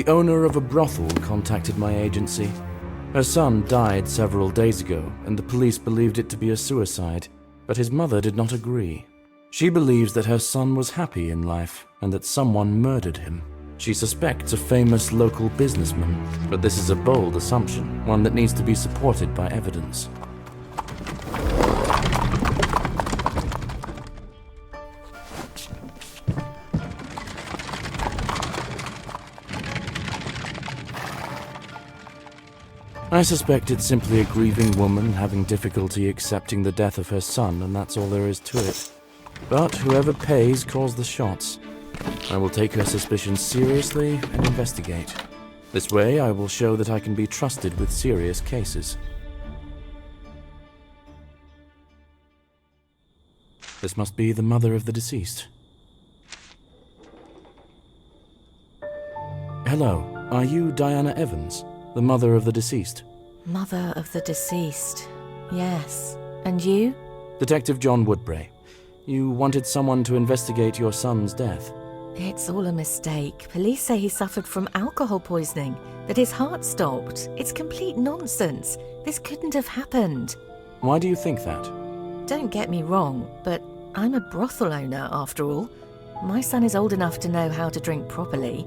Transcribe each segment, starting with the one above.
The owner of a brothel contacted my agency. Her son died several days ago, and the police believed it to be a suicide, but his mother did not agree. She believes that her son was happy in life, and that someone murdered him. She suspects a famous local businessman, but this is a bold assumption, one that needs to be supported by evidence. I suspect it's simply a grieving woman having difficulty accepting the death of her son, and that's all there is to it. But whoever pays calls the shots. I will take her suspicions seriously and investigate. This way, I will show that I can be trusted with serious cases. This must be the mother of the deceased. Hello, are you Diana Evans, the mother of the deceased? Mother of the deceased. Yes. And you? Detective John Woodbray. You wanted someone to investigate your son's death. It's all a mistake. Police say he suffered from alcohol poisoning, that his heart stopped. It's complete nonsense. This couldn't have happened. Why do you think that? Don't get me wrong, but I'm a brothel owner after all. My son is old enough to know how to drink properly.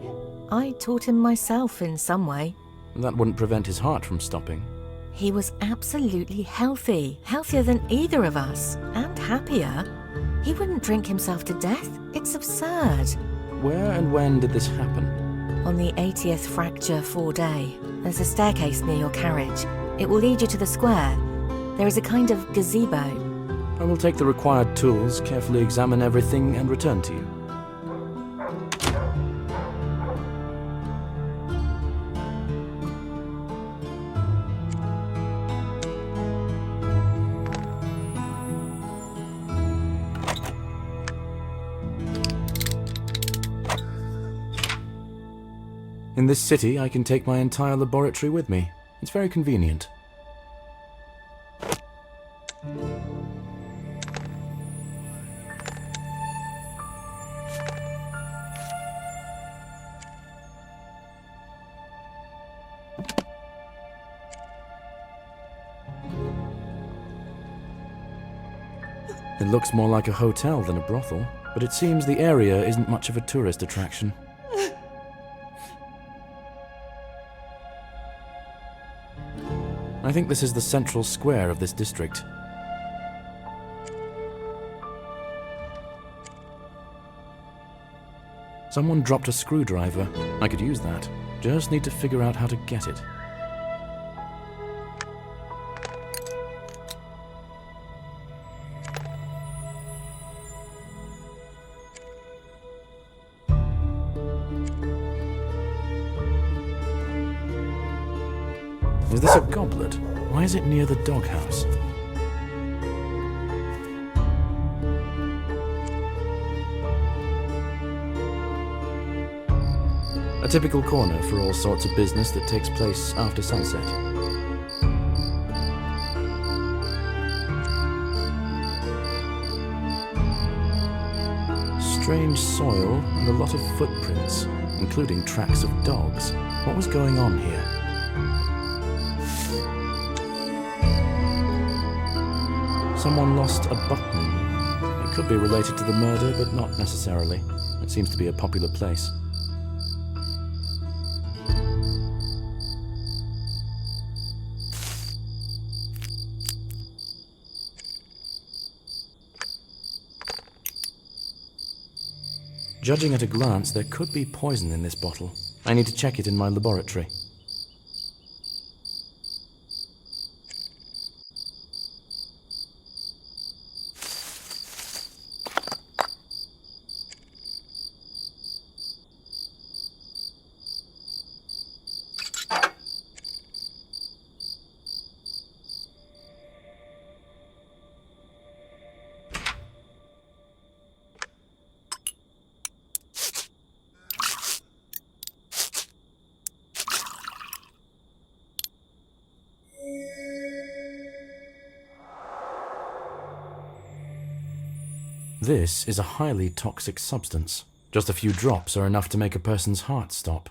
I taught him myself in some way. That wouldn't prevent his heart from stopping. He was absolutely healthy, healthier than either of us, and happier. He wouldn't drink himself to death. It's absurd. Where and when did this happen? On the 80th fracture 4-day. There's a staircase near your carriage. It will lead you to the square. There is a kind of gazebo. I will take the required tools, carefully examine everything, and return to you. In this city, I can take my entire laboratory with me. It's very convenient. It looks more like a hotel than a brothel, but it seems the area isn't much of a tourist attraction. I think this is the central square of this district. Someone dropped a screwdriver. I could use that. Just need to figure out how to get it. Is this a goblet? Why is it near the doghouse? A typical corner for all sorts of business that takes place after sunset. Strange soil and a lot of footprints, including tracks of dogs. What was going on here? Someone lost a button. It could be related to the murder, but not necessarily. It seems to be a popular place. Judging at a glance, there could be poison in this bottle. I need to check it in my laboratory. This is a highly toxic substance. Just a few drops are enough to make a person's heart stop.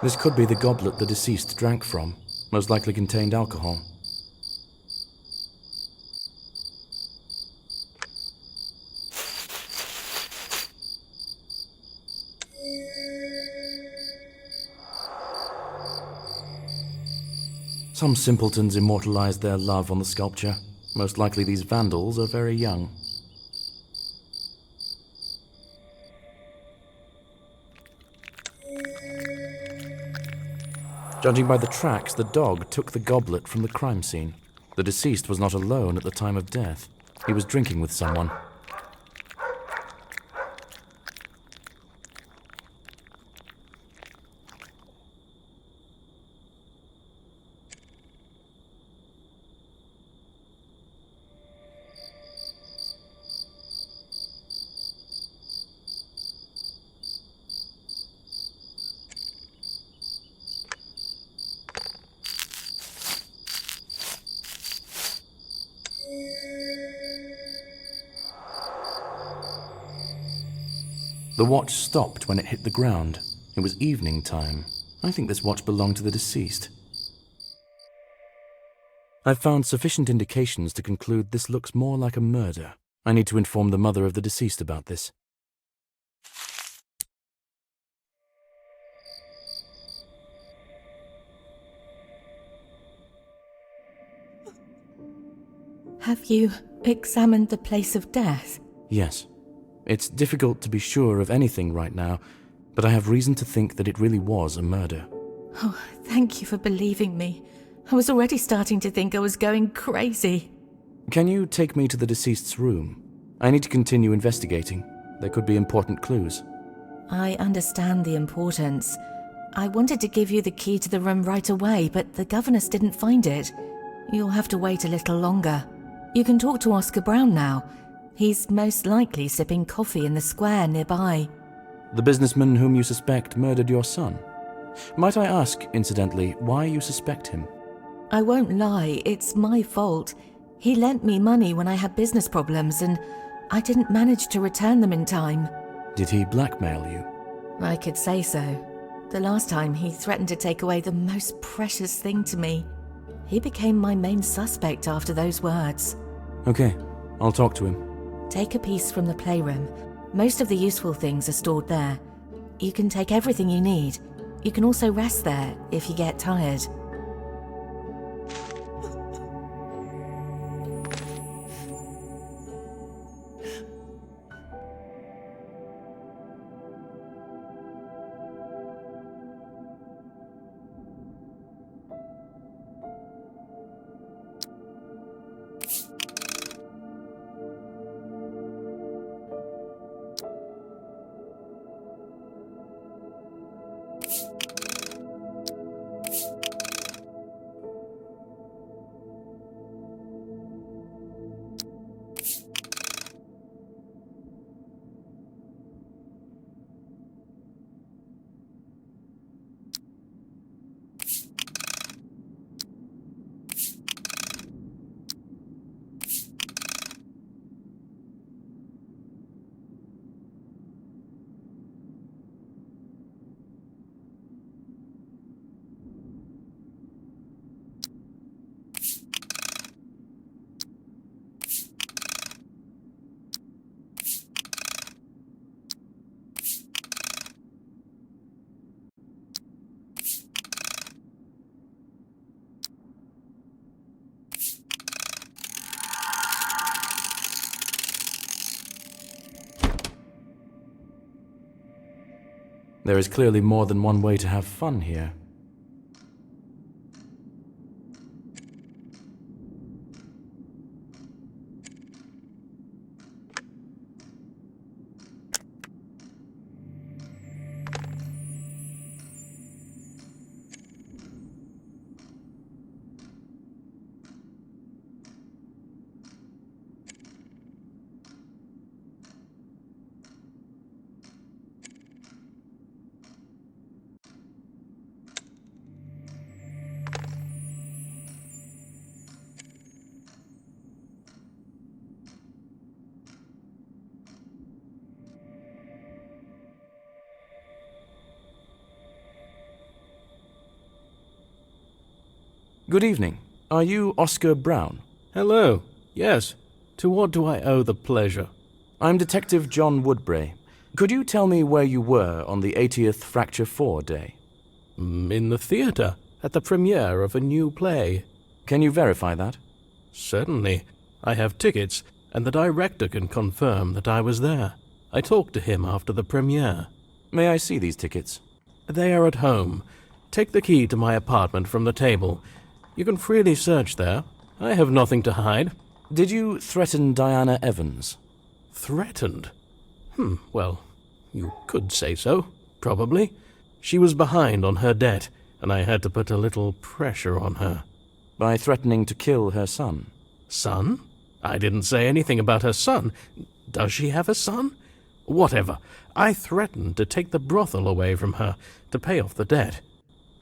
This could be the goblet the deceased drank from. Most likely contained alcohol. Some simpletons immortalized their love on the sculpture. Most likely these vandals are very young. Judging by the tracks, the dog took the goblet from the crime scene. The deceased was not alone at the time of death. He was drinking with someone. The watch stopped when it hit the ground. It was evening time. I think this watch belonged to the deceased. I've found sufficient indications to conclude this looks more like a murder. I need to inform the mother of the deceased about this. Have you examined the place of death? Yes. It's difficult to be sure of anything right now, but I have reason to think that it really was a murder. Oh, thank you for believing me. I was already starting to think I was going crazy. Can you take me to the deceased's room? I need to continue investigating. There could be important clues. I understand the importance. I wanted to give you the key to the room right away, but the governess didn't find it. You'll have to wait a little longer. You can talk to Oscar Brown now. He's most likely sipping coffee in the square nearby. The businessman whom you suspect murdered your son. Might I ask, incidentally, why you suspect him? I won't lie, it's my fault. He lent me money when I had business problems and I didn't manage to return them in time. Did he blackmail you? I could say so. The last time he threatened to take away the most precious thing to me. He became my main suspect after those words. Okay, I'll talk to him. Take a piece from the playroom. Most of the useful things are stored there. You can take everything you need. You can also rest there if you get tired. There is clearly more than one way to have fun here. Good evening. Are you Oscar Brown? Hello. Yes. To what do I owe the pleasure? I'm Detective John Woodbury. Could you tell me where you were on the 80th Fracture 4 day? In the theatre, at the premiere of a new play. Can you verify that? Certainly. I have tickets, and the director can confirm that I was there. I talked to him after the premiere. May I see these tickets? They are at home. Take the key to my apartment from the table. You can freely search there. I have nothing to hide. Did you threaten Diana Evans? Threatened? Well, you could say so, probably. She was behind on her debt, and I had to put a little pressure on her. By threatening to kill her son? Son? I didn't say anything about her son. Does she have a son? Whatever. I threatened to take the brothel away from her to pay off the debt.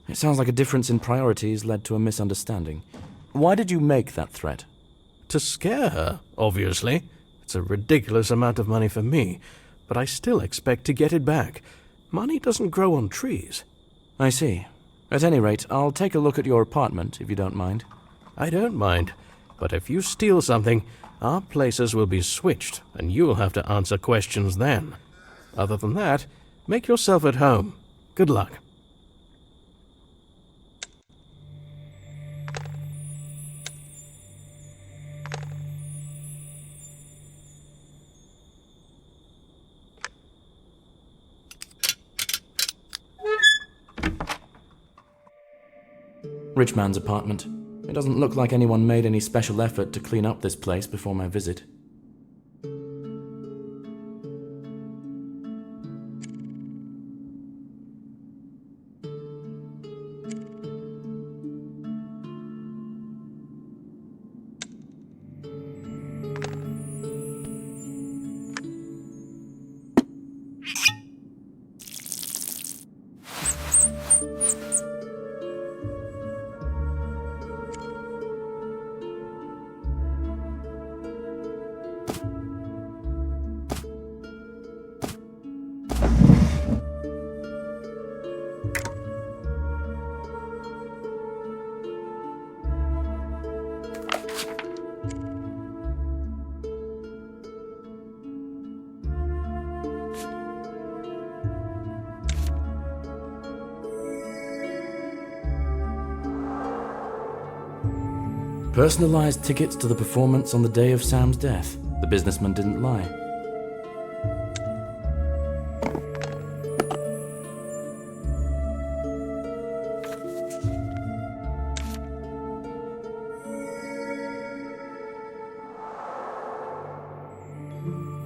It sounds like a difference in priorities led to a misunderstanding. Why did you make that threat? To scare her, obviously. It's a ridiculous amount of money for me, but I still expect to get it back. Money doesn't grow on trees. I see. At any rate, I'll take a look at your apartment, if you don't mind. I don't mind, but if you steal something, our places will be switched, and you'll have to answer questions then. Other than that, make yourself at home. Good luck. Rich man's apartment. It doesn't look like anyone made any special effort to clean up this place before my visit. Personalized tickets to the performance on the day of Sam's death. The businessman didn't lie.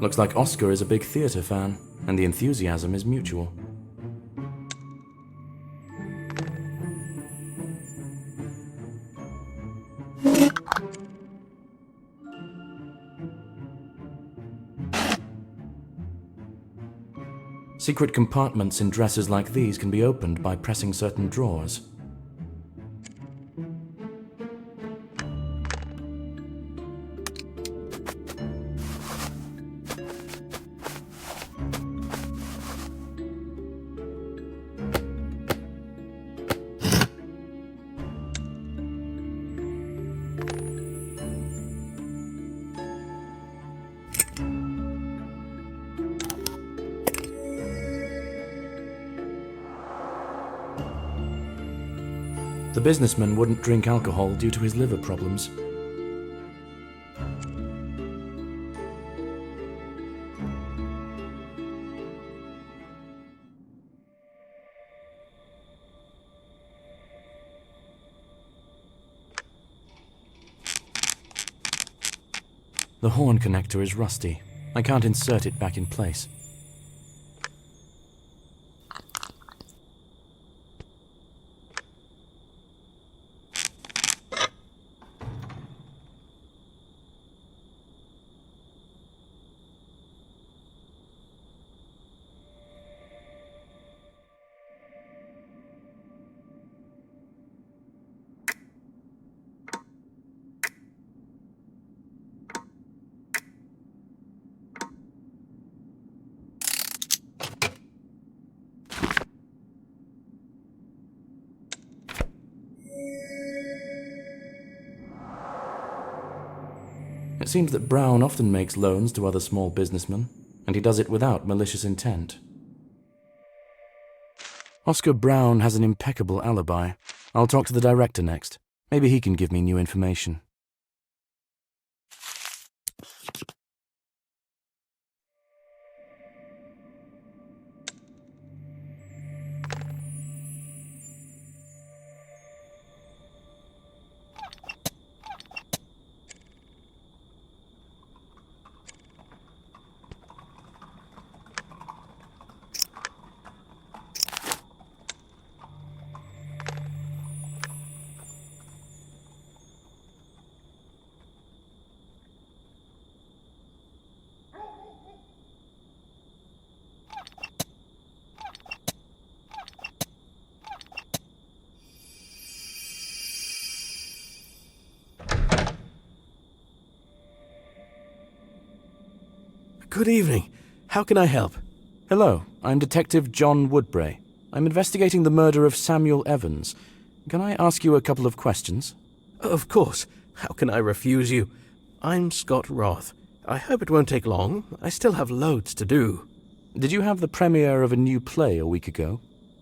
Looks like Oscar is a big theater fan, and the enthusiasm is mutual. Secret compartments in dresses like these can be opened by pressing certain drawers. The businessman wouldn't drink alcohol due to his liver problems. The horn connector is rusty. I can't insert it back in place. It seems that Brown often makes loans to other small businessmen, and he does it without malicious intent. Oscar Brown has an impeccable alibi. I'll talk to the director next. Maybe he can give me new information. Good evening. How can I help? Hello, I'm Detective John Woodbray. I'm investigating the murder of Samuel Evans. Can I ask you a couple of questions? Of course. How can I refuse you? I'm Scott Roth. I hope it won't take long. I still have loads to do. Did you have the premiere of a new play a week ago?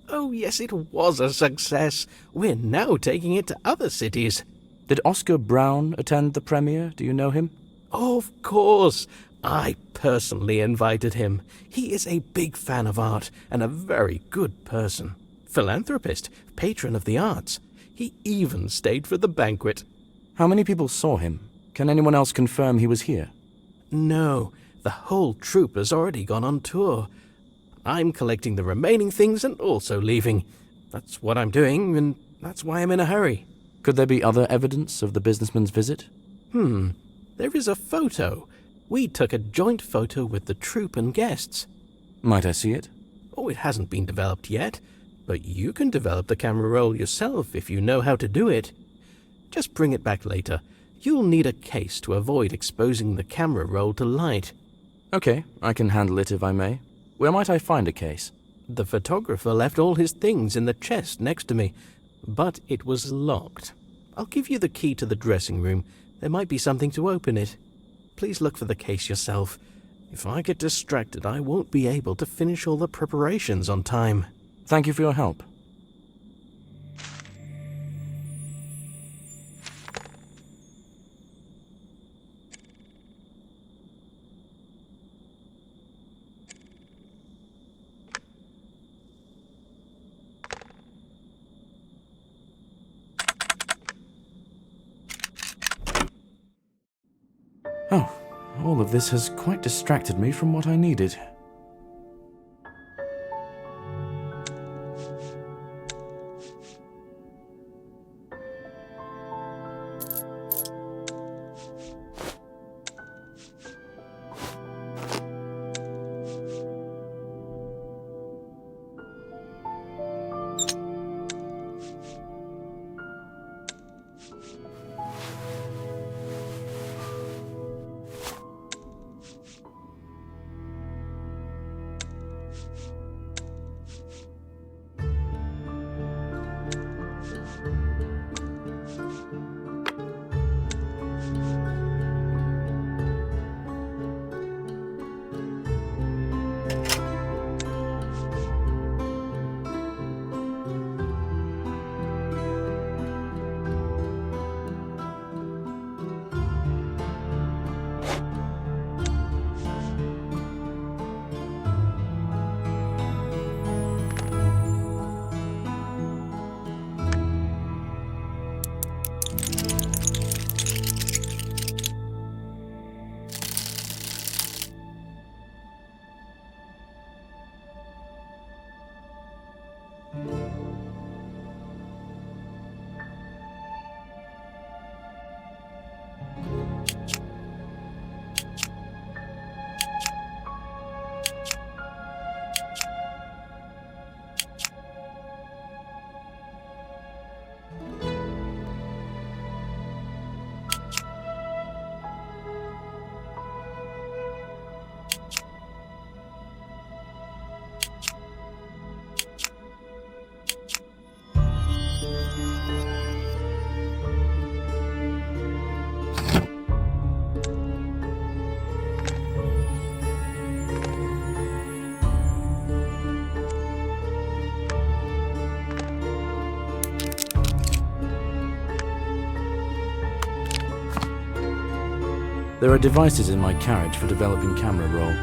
Oh, yes, it was a success. We're now taking it to other cities. Did Oscar Brown attend the premiere? Do you know him? Of course. I personally invited him. He is a big fan of art and a very good person. Philanthropist, patron of the arts. He even stayed for the banquet. How many people saw him? Can anyone else confirm he was here? No, the whole troupe has already gone on tour. I'm collecting the remaining things and also leaving. That's what I'm doing, and that's why I'm in a hurry. Could there be other evidence of the businessman's visit? There is a photo. We took a joint photo with the troupe and guests. Might I see it? Oh, it hasn't been developed yet, but you can develop the camera roll yourself if you know how to do it. Just bring it back later. You'll need a case to avoid exposing the camera roll to light. Okay, I can handle it if I may. Where might I find a case? The photographer left all his things in the chest next to me, but it was locked. I'll give you the key to the dressing room. There might be something to open it. Please look for the case yourself. If I get distracted, I won't be able to finish all the preparations on time. Thank you for your help. Oh, all of this has quite distracted me from what I needed. There are devices in my carriage for developing camera roll.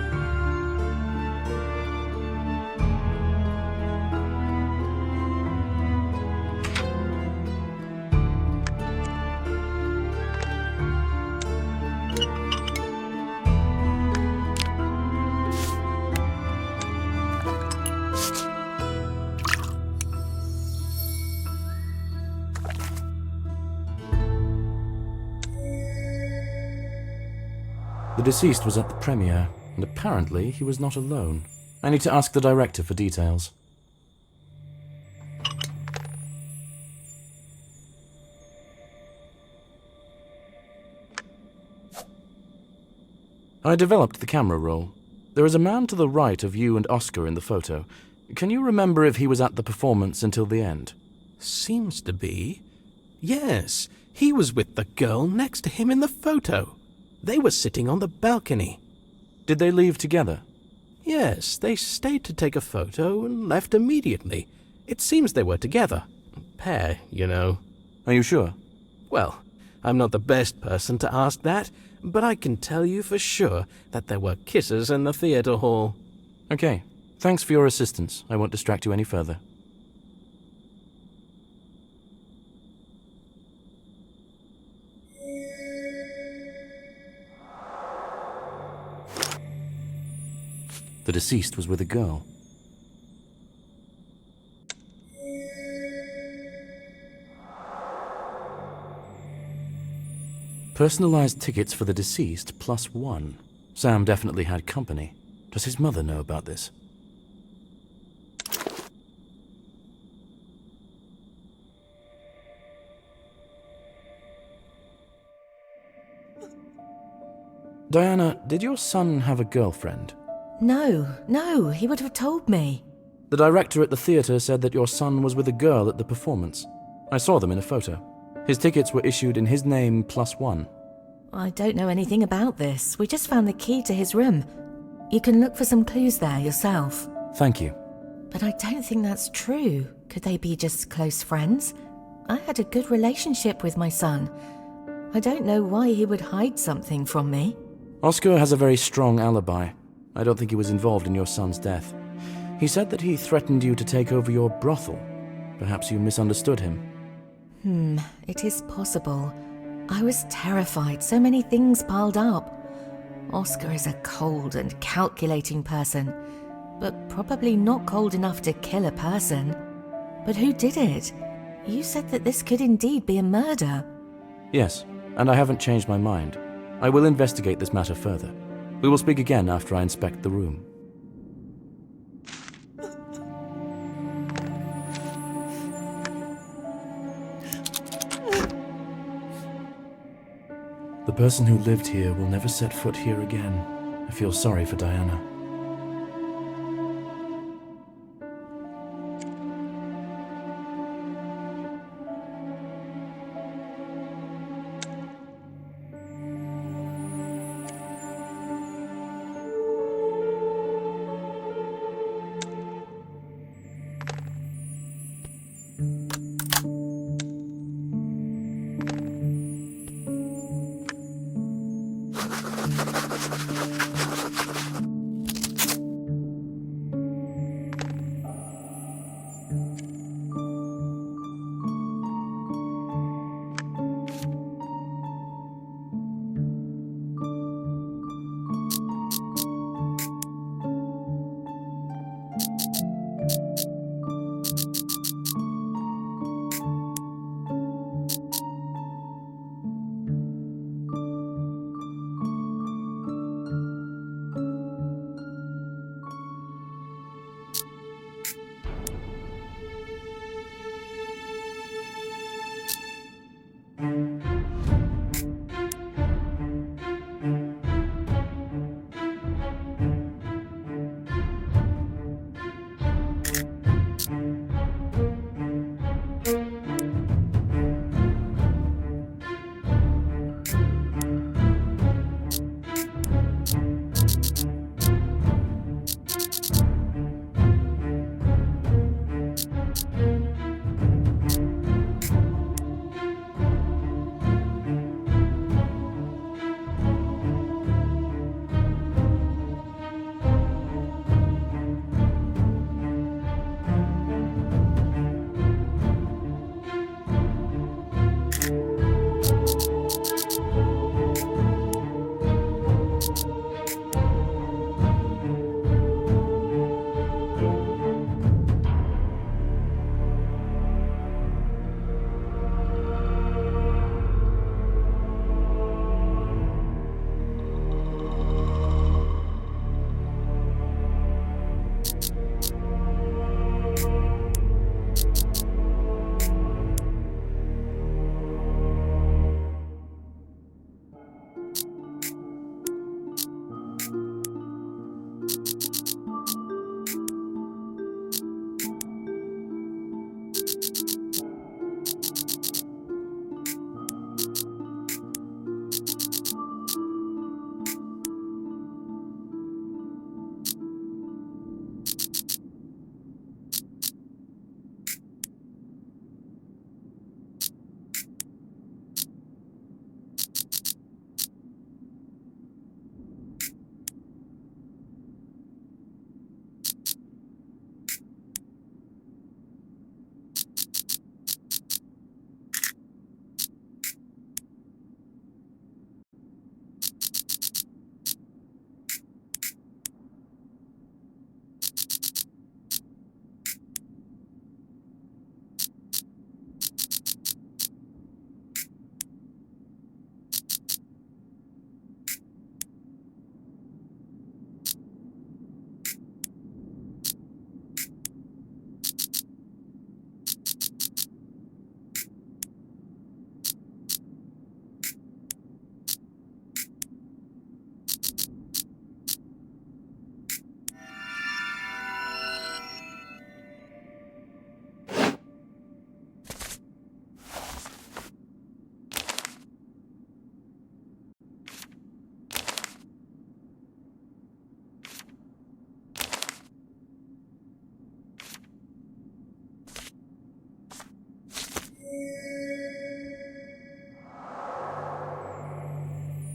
The deceased was at the premiere, and apparently he was not alone. I need to ask the director for details. I developed the camera roll. There is a man to the right of you and Oscar in the photo. Can you remember if he was at the performance until the end? Seems to be. Yes, he was with the girl next to him in the photo. They were sitting on the balcony. Did they leave together? Yes, they stayed to take a photo and left immediately. It seems they were together. Pair, you know. Are you sure? Well, I'm not the best person to ask that, but I can tell you for sure that there were kisses in the theater hall. Okay. Thanks for your assistance. I won't distract you any further. The deceased was with a girl. Personalized tickets for the deceased +1. Sam definitely had company. Does his mother know about this? Diana, did your son have a girlfriend? No, he would have told me. The director at the theatre said that your son was with a girl at the performance. I saw them in a photo. His tickets were issued in his name +1. I don't know anything about this. We just found the key to his room. You can look for some clues there yourself. Thank you. But I don't think that's true. Could they be just close friends? I had a good relationship with my son. I don't know why he would hide something from me. Oscar has a very strong alibi. I don't think he was involved in your son's death. He said that he threatened you to take over your brothel. Perhaps you misunderstood him. It is possible. I was terrified, so many things piled up. Oscar is a cold and calculating person, but probably not cold enough to kill a person. But who did it? You said that this could indeed be a murder. Yes, and I haven't changed my mind. I will investigate this matter further. We will speak again after I inspect the room. The person who lived here will never set foot here again. I feel sorry for Diana.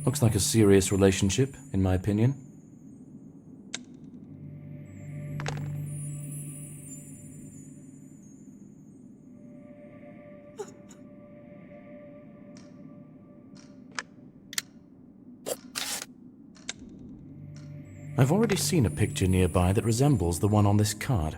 Looks like a serious relationship, in my opinion. I've already seen a picture nearby that resembles the one on this card.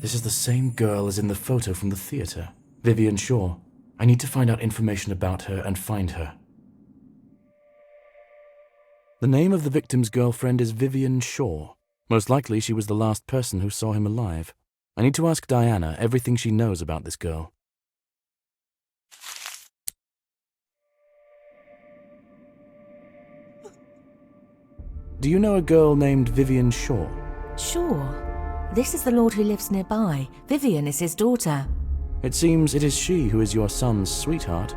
This is the same girl as in the photo from the theater, Vivian Shaw. I need to find out information about her and find her. The name of the victim's girlfriend is Vivian Shaw. Most likely she was the last person who saw him alive. I need to ask Diana everything she knows about this girl. Do you know a girl named Vivian Shaw? Sure. This is the lord who lives nearby. Vivian is his daughter. It seems it is she who is your son's sweetheart.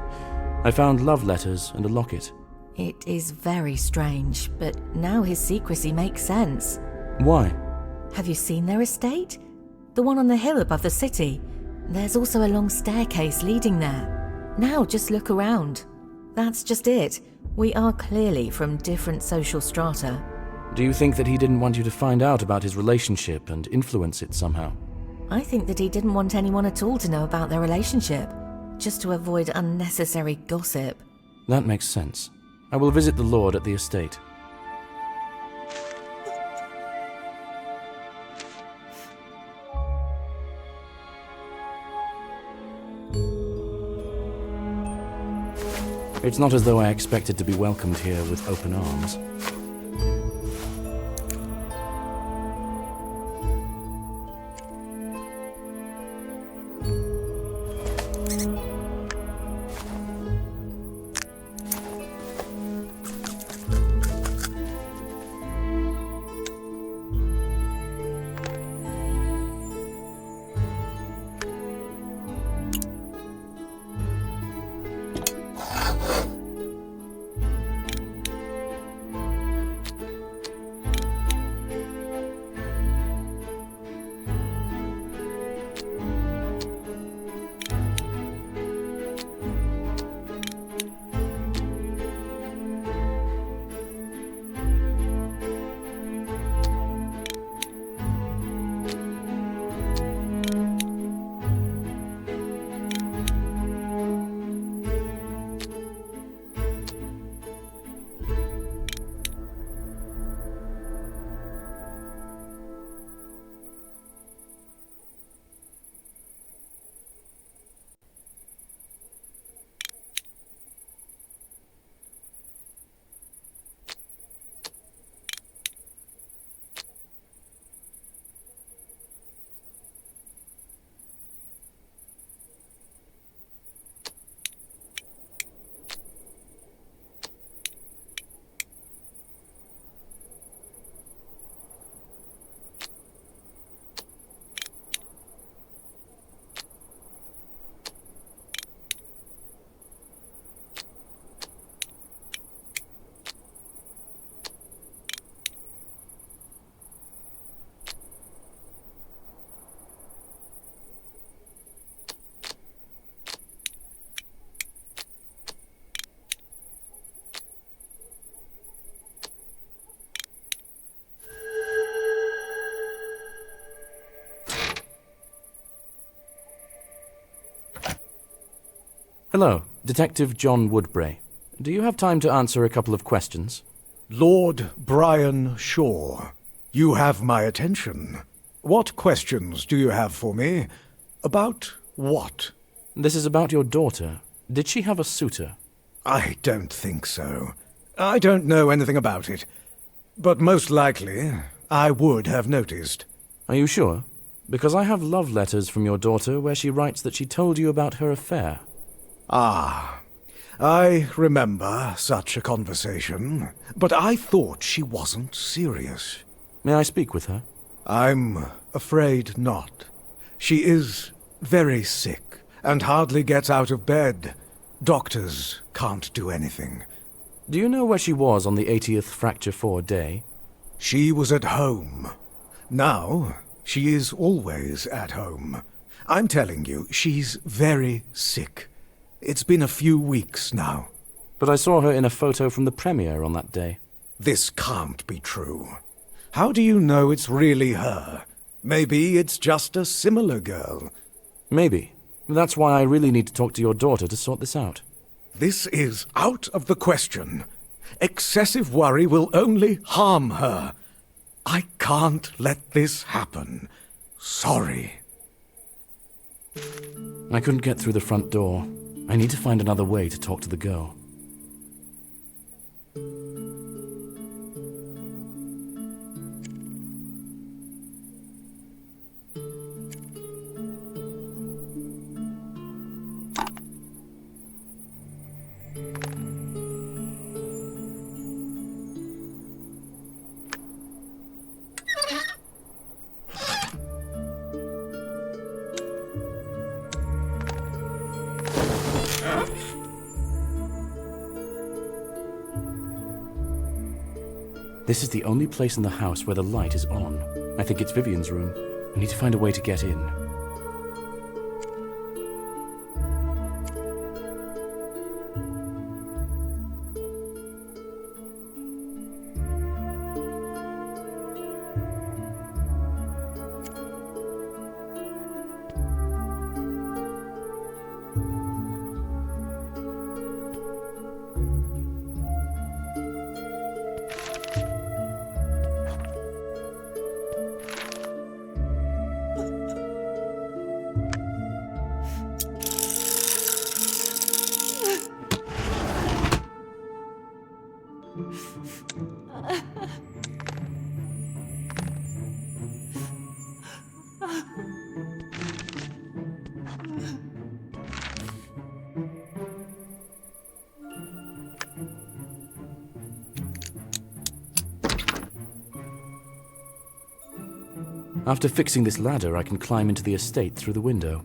I found love letters and a locket. It is very strange, but now his secrecy makes sense. Why? Have you seen their estate? The one on the hill above the city. There's also a long staircase leading there. Now just look around. That's just it. We are clearly from different social strata. Do you think that he didn't want you to find out about his relationship and influence it somehow? I think that he didn't want anyone at all to know about their relationship, just to avoid unnecessary gossip. That makes sense. I will visit the lord at the estate. It's not as though I expected to be welcomed here with open arms. Hello, Detective John Woodbray. Do you have time to answer a couple of questions? Lord Brian Shaw, you have my attention. What questions do you have for me? About what? This is about your daughter. Did she have a suitor? I don't think so. I don't know anything about it. But most likely, I would have noticed. Are you sure? Because I have love letters from your daughter where she writes that she told you about her affair. Ah, I remember such a conversation, but I thought she wasn't serious. May I speak with her? I'm afraid not. She is very sick and hardly gets out of bed. Doctors can't do anything. Do you know where she was on the 80th Fracture 4 day? She was at home. Now, she is always at home. I'm telling you, she's very sick. It's been a few weeks now. But I saw her in a photo from the premiere on that day. This can't be true. How do you know it's really her? Maybe it's just a similar girl. Maybe. That's why I really need to talk to your daughter to sort this out. This is out of the question. Excessive worry will only harm her. I can't let this happen. Sorry. I couldn't get through the front door. I need to find another way to talk to the girl. This is the only place in the house where the light is on. I think it's Vivian's room. I need to find a way to get in. After fixing this ladder, I can climb into the estate through the window.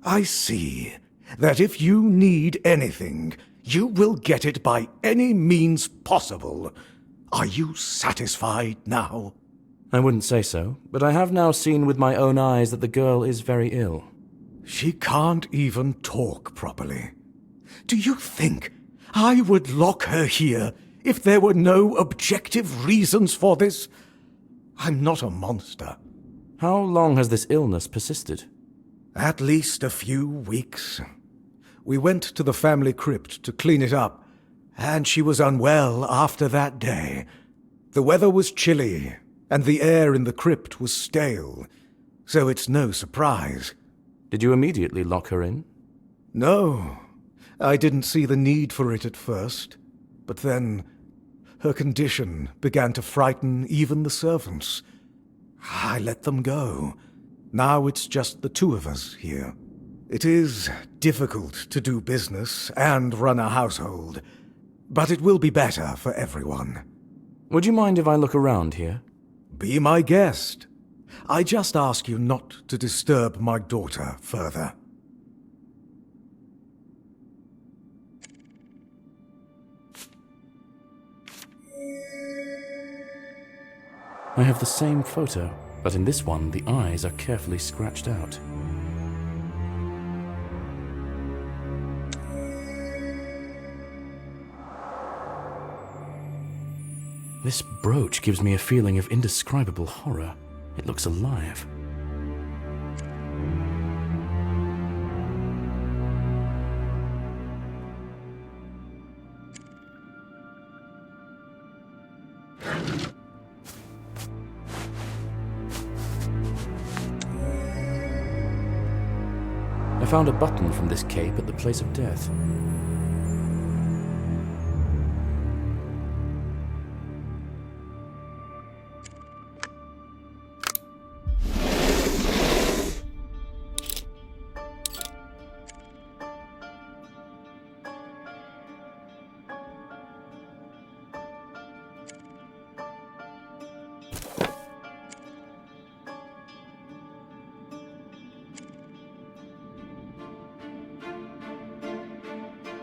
I see that if you need anything, you will get it by any means possible. Are you satisfied now? I wouldn't say so, but I have now seen with my own eyes that the girl is very ill. She can't even talk properly. Do you think I would lock her here if there were no objective reasons for this? I'm not a monster. How long has this illness persisted? At least a few weeks. We went to the family crypt to clean it up, and she was unwell after that day. The weather was chilly, and the air in the crypt was stale, so it's no surprise. Did you immediately lock her in? No, I didn't see the need for it at first. But then, Her condition began to frighten even the servants. I let them go. Now it's just the two of us here. It is difficult to do business and run a household, but it will be better for everyone. Would you mind if I look around here? Be my guest. I just ask you not to disturb my daughter further. I have the same photo, but in this one the eyes are carefully scratched out. This brooch gives me a feeling of indescribable horror. It looks alive. I found a button from this cape at the place of death.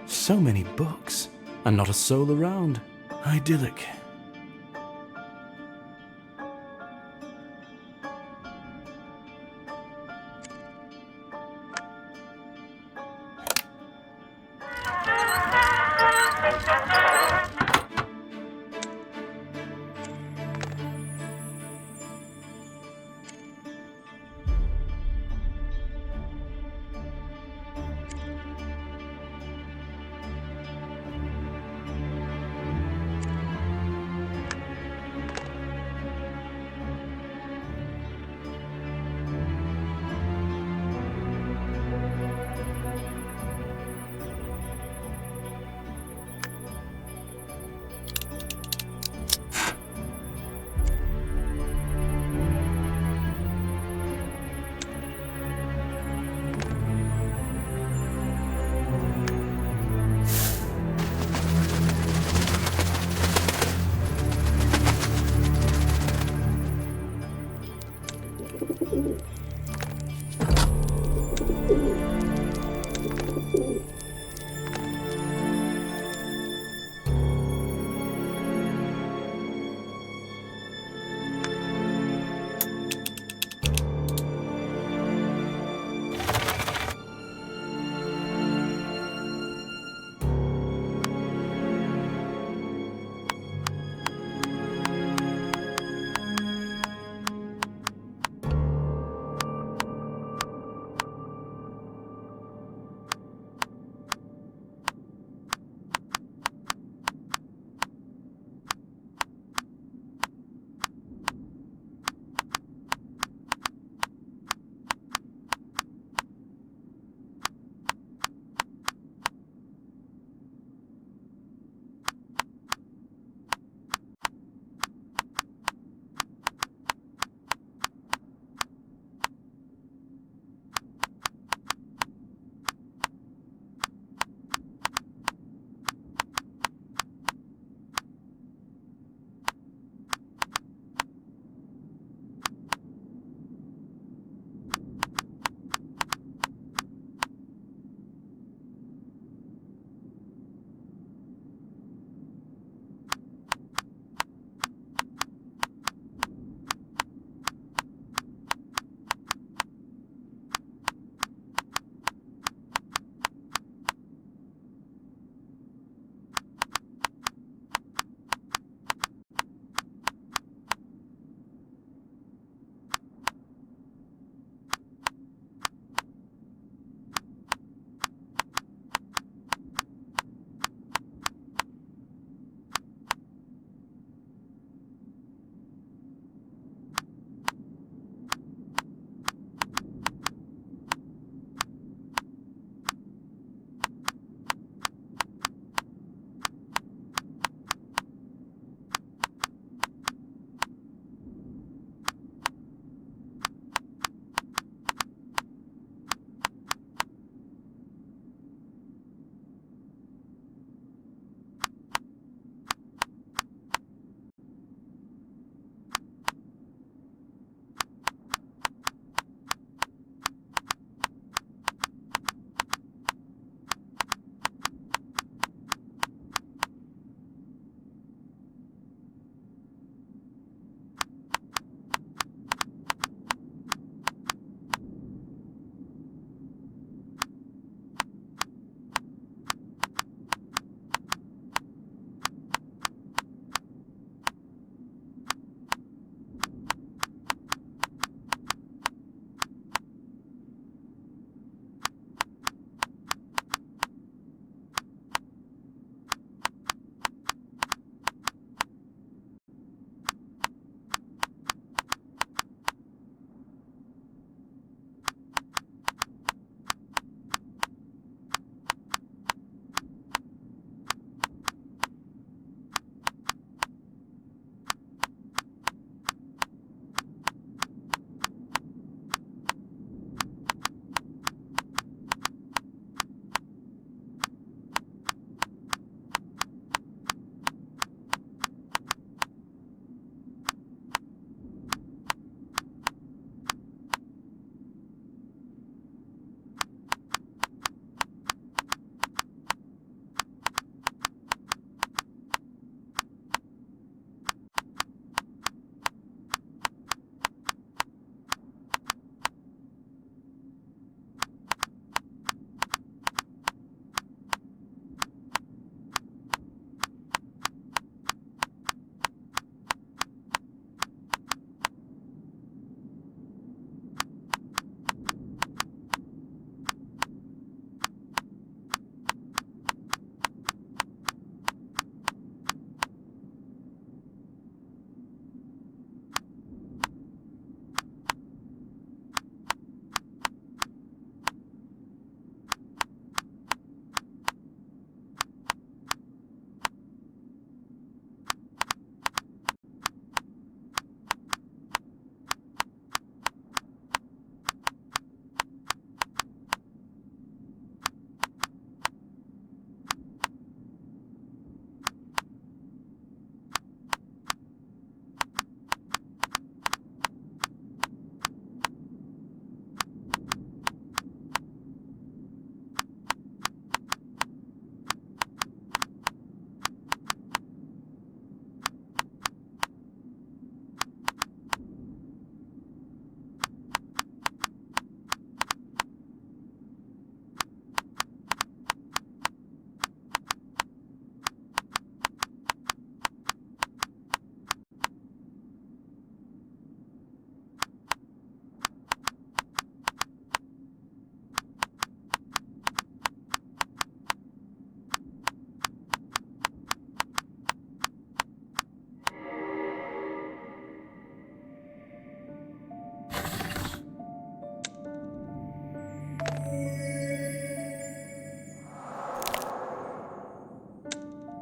So many books, and not a soul around. Idyllic.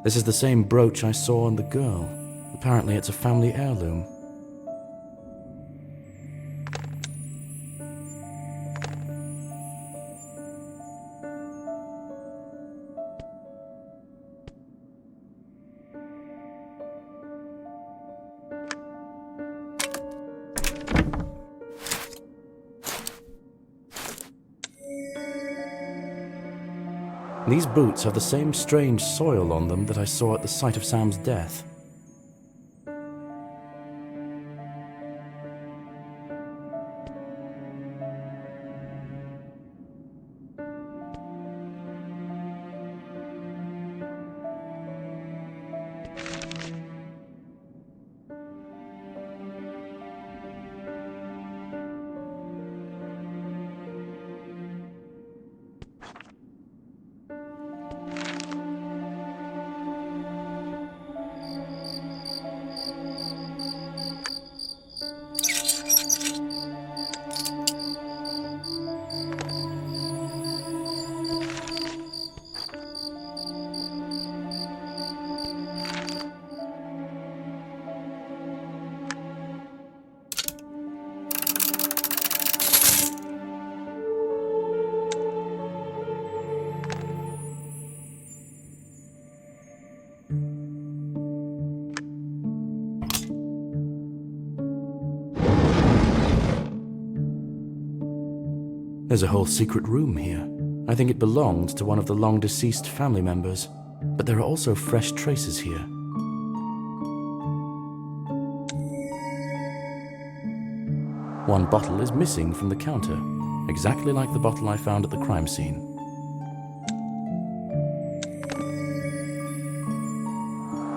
This is the same brooch I saw on the girl. Apparently it's a family heirloom. These boots have the same strange soil on them that I saw at the site of Sam's death. There's a whole secret room here. I think it belonged to one of the long-deceased family members, but there are also fresh traces here. One bottle is missing from the counter, exactly like the bottle I found at the crime scene.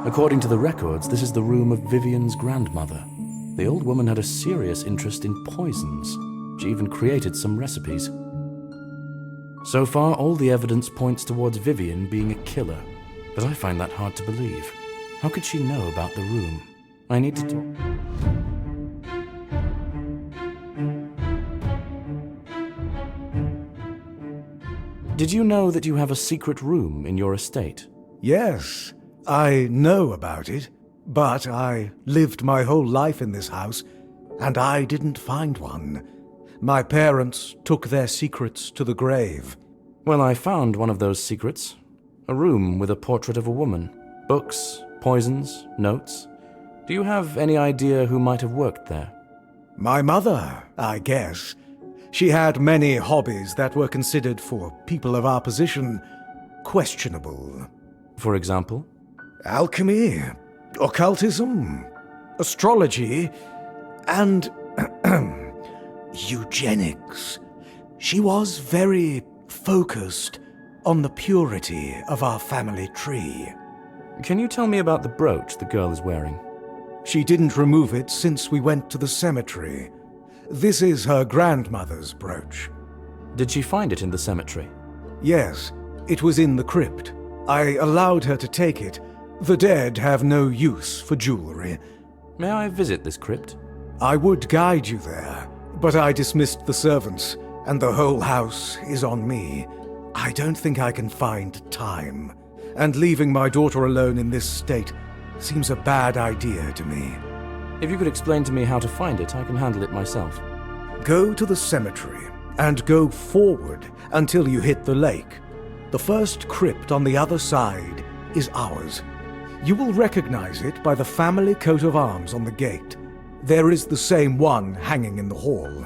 According to the records, this is the room of Vivian's grandmother. The old woman had a serious interest in poisons. She even created some recipes. So far, all the evidence points towards Vivian being a killer, but I find that hard to believe. How could she know about the room? I need to talk. Did you know that you have a secret room in your estate? Yes, I know about it, but I lived my whole life in this house, and I didn't find one. My parents took their secrets to the grave. Well, I found one of those secrets. A room with a portrait of a woman. Books, poisons, notes. Do you have any idea who might have worked there? My mother, I guess. She had many hobbies that were considered, for people of our position, questionable. For example? Alchemy, occultism, astrology, and eugenics. She was very focused on the purity of our family tree. Can you tell me about the brooch the girl is wearing? She didn't remove it since we went to the cemetery. This is her grandmother's brooch. Did she find it in the cemetery? Yes, it was in the crypt. I allowed her to take it. The dead have no use for jewelry. May I visit this crypt? I would guide you there, but I dismissed the servants, and the whole house is on me. I don't think I can find time, and leaving my daughter alone in this state seems a bad idea to me. If you could explain to me how to find it, I can handle it myself. Go to the cemetery, and go forward until you hit the lake. The first crypt on the other side is ours. You will recognize it by the family coat of arms on the gate. There is the same one hanging in the hall.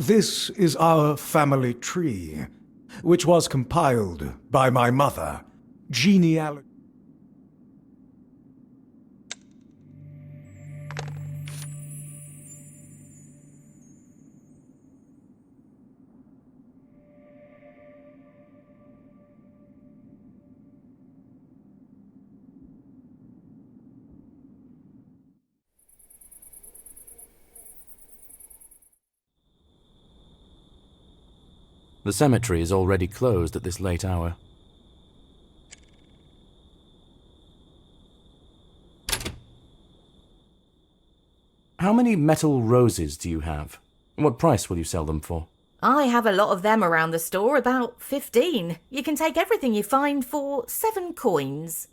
This is our family tree, which was compiled by my mother. Genealogy. The cemetery is already closed at this late hour. How many metal roses do you have? What price will you sell them for? I have a lot of them around the store, about 15. You can take everything you find for 7 coins.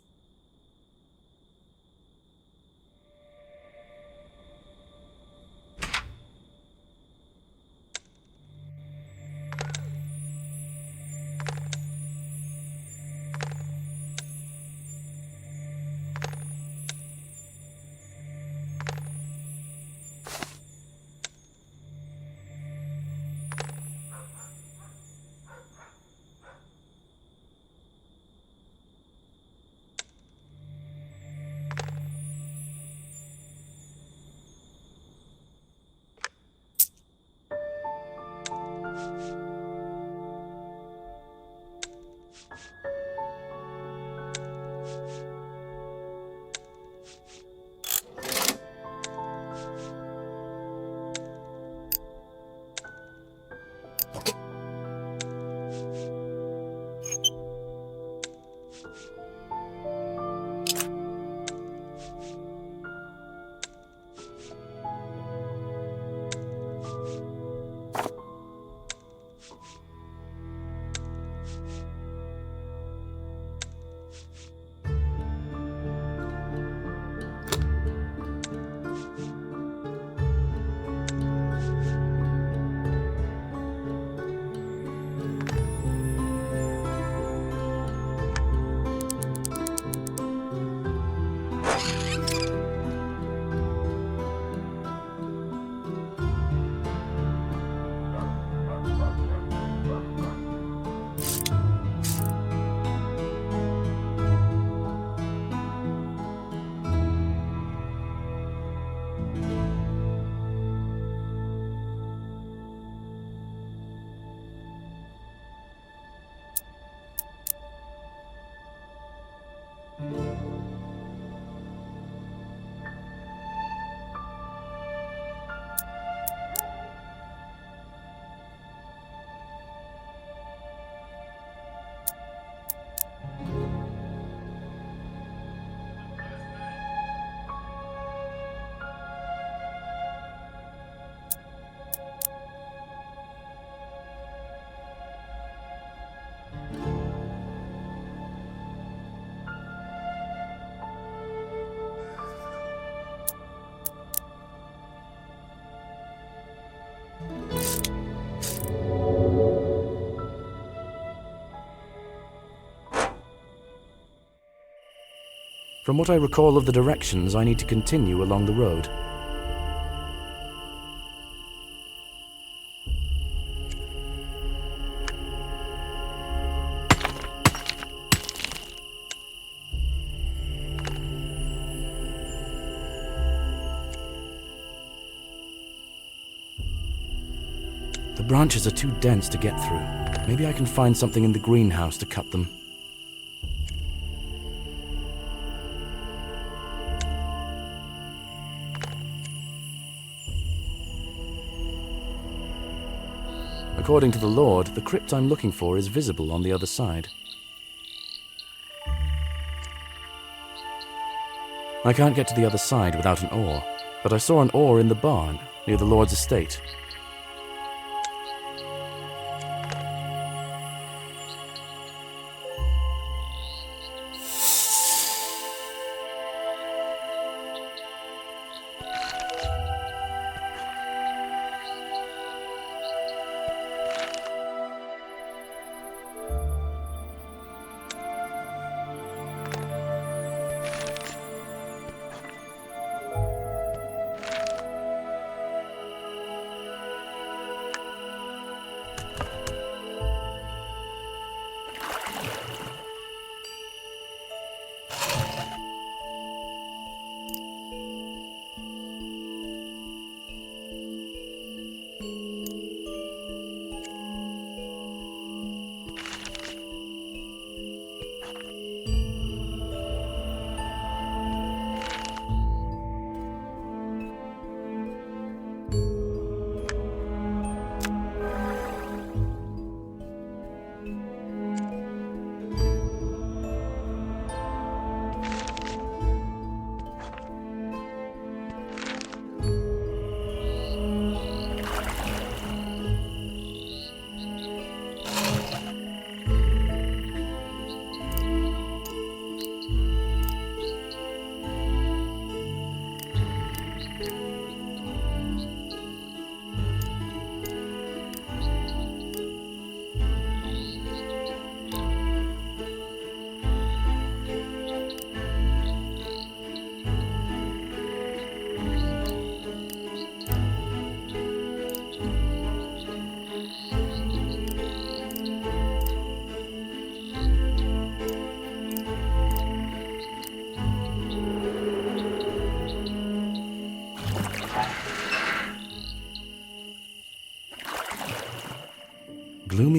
From what I recall of the directions, I need to continue along the road. The branches are too dense to get through. Maybe I can find something in the greenhouse to cut them. According to the Lord, the crypt I'm looking for is visible on the other side. I can't get to the other side without an oar, but I saw an oar in the barn near the Lord's estate.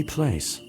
place?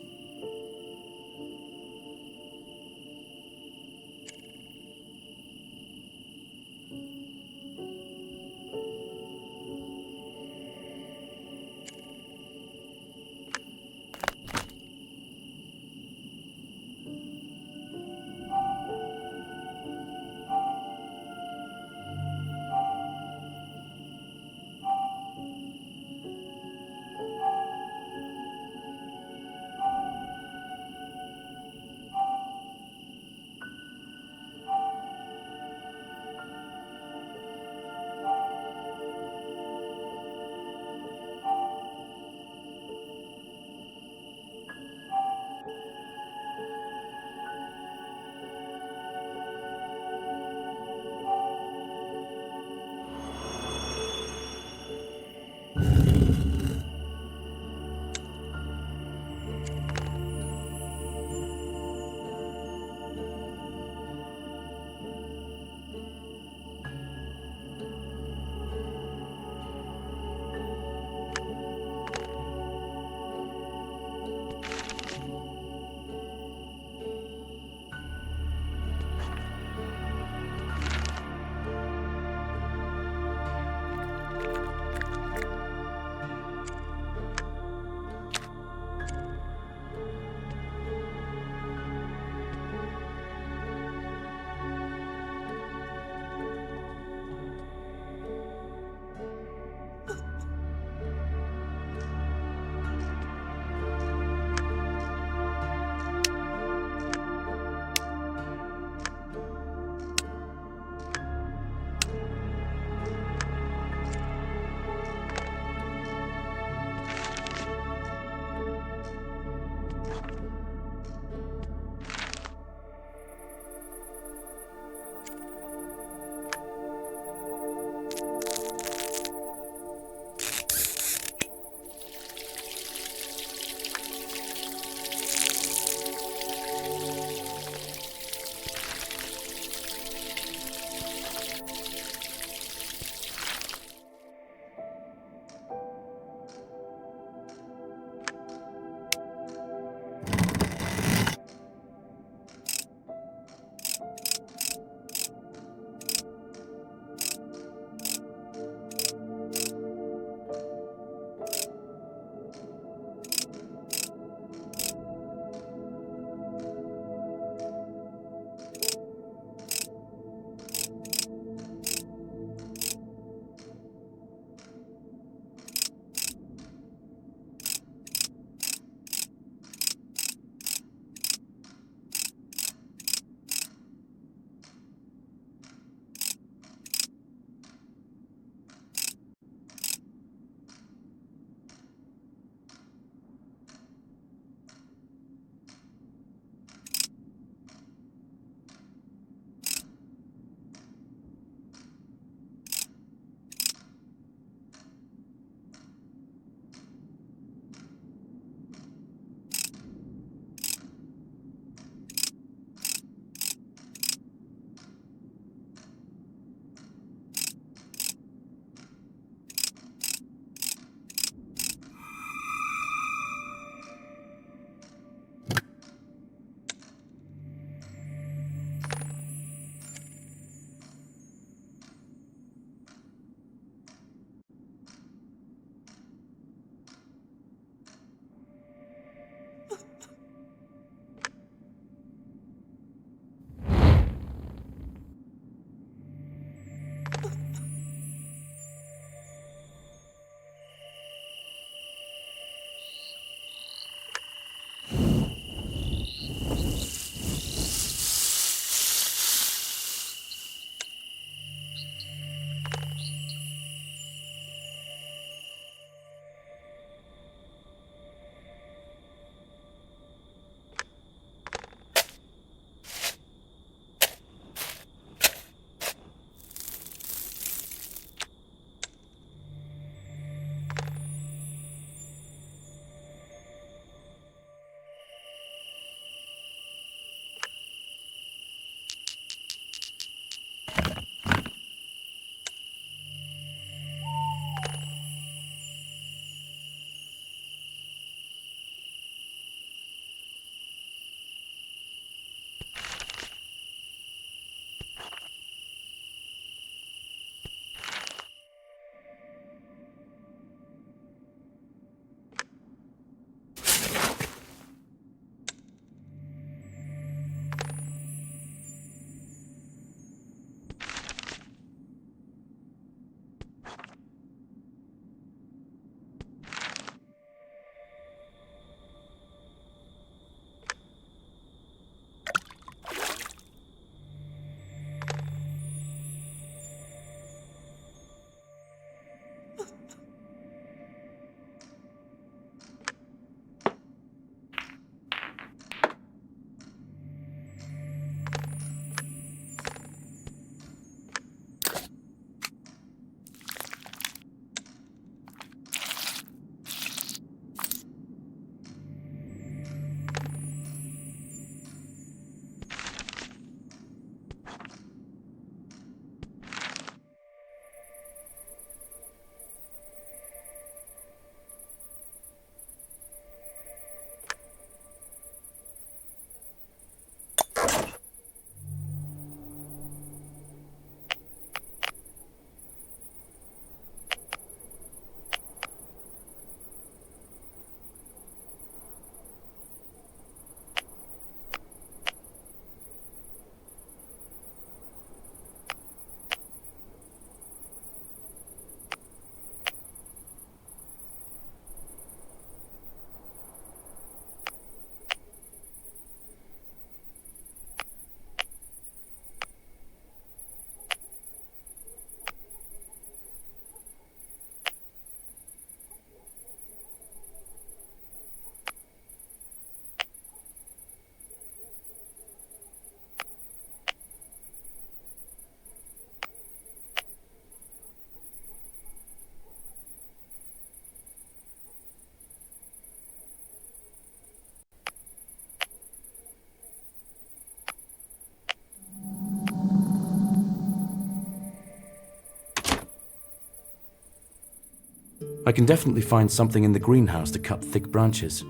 I can definitely find something in the greenhouse to cut thick branches.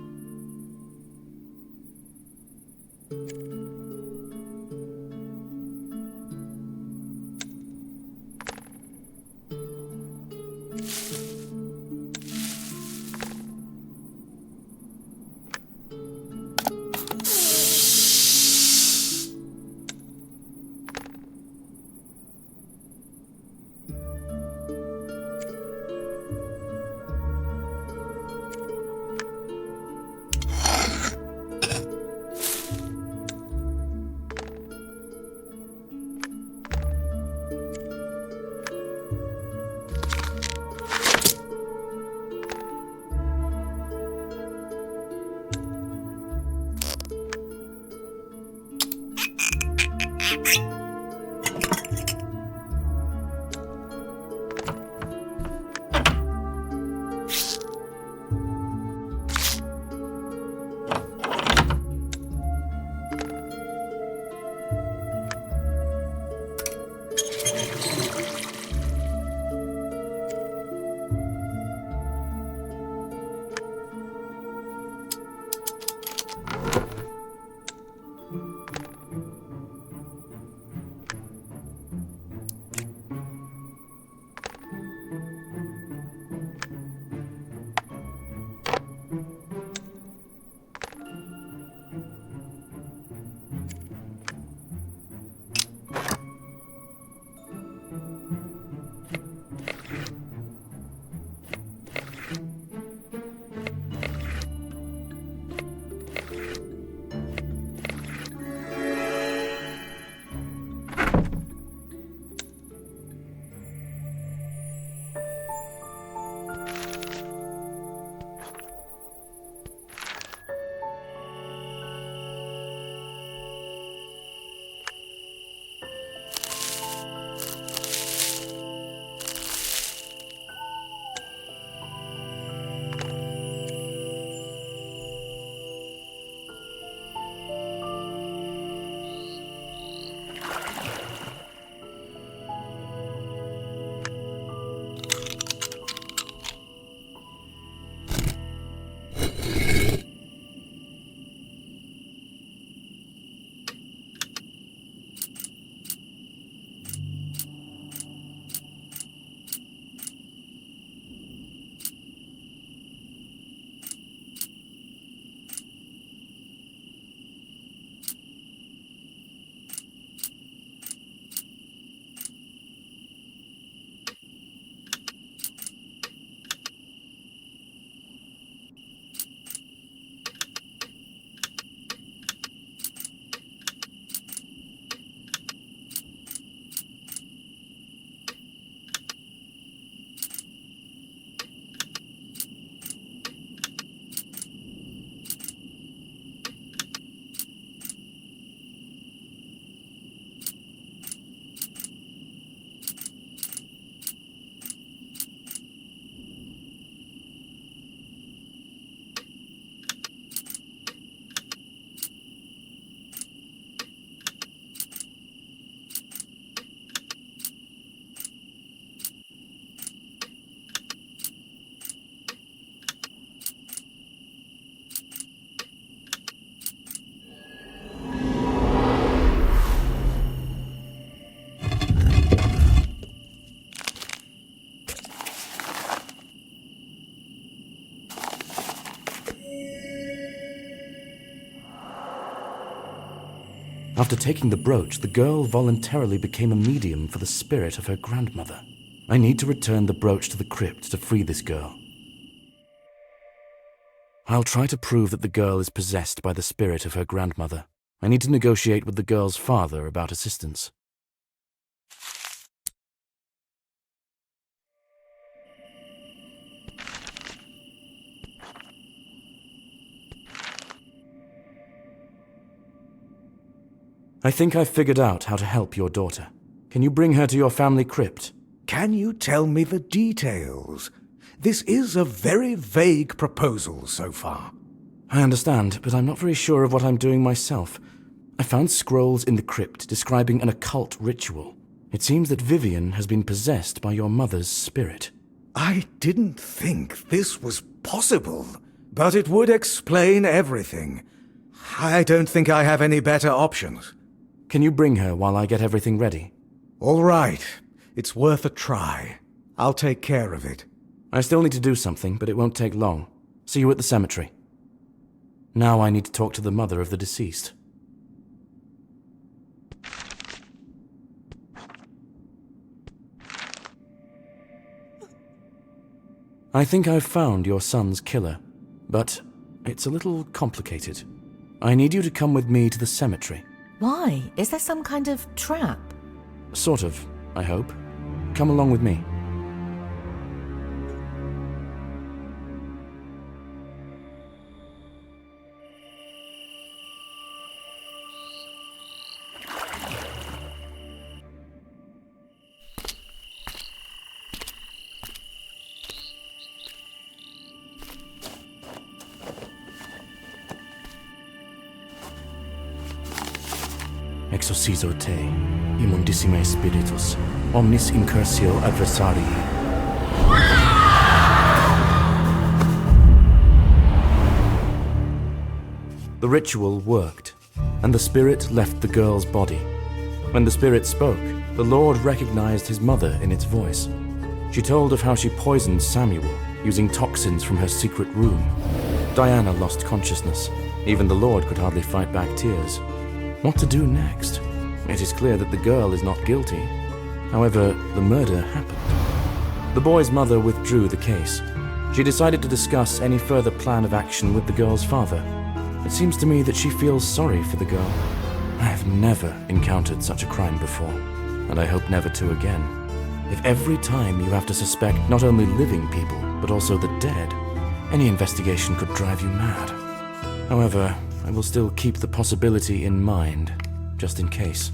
After taking the brooch, the girl voluntarily became a medium for the spirit of her grandmother. I need to return the brooch to the crypt to free this girl. I'll try to prove that the girl is possessed by the spirit of her grandmother. I need to negotiate with the girl's father about assistance. I think I've figured out how to help your daughter. Can you bring her to your family crypt? Can you tell me the details? This is a very vague proposal so far. I understand, but I'm not very sure of what I'm doing myself. I found scrolls in the crypt describing an occult ritual. It seems that Vivian has been possessed by your mother's spirit. I didn't think this was possible, but it would explain everything. I don't think I have any better options. Can you bring her while I get everything ready? All right, it's worth a try. I'll take care of it. I still need to do something, but it won't take long. See you at the cemetery. Now I need to talk to the mother of the deceased. I think I've found your son's killer, but it's a little complicated. I need you to come with me to the cemetery. Why? Is there some kind of trap? Sort of, I hope. Come along with me. Exorcizo te, immundissime spiritus, omnis incursio adversarii. The ritual worked, and the spirit left the girl's body. When the spirit spoke, the Lord recognized his mother in its voice. She told of how she poisoned Samuel, using toxins from her secret room. Diana lost consciousness. Even the Lord could hardly fight back tears. What to do next? It is clear that the girl is not guilty. However, the murder happened. The boy's mother withdrew the case. She decided to discuss any further plan of action with the girl's father. It seems to me that she feels sorry for the girl. I have never encountered such a crime before, and I hope never to again. If every time you have to suspect not only living people, but also the dead, any investigation could drive you mad. However, I will still keep the possibility in mind, just in case.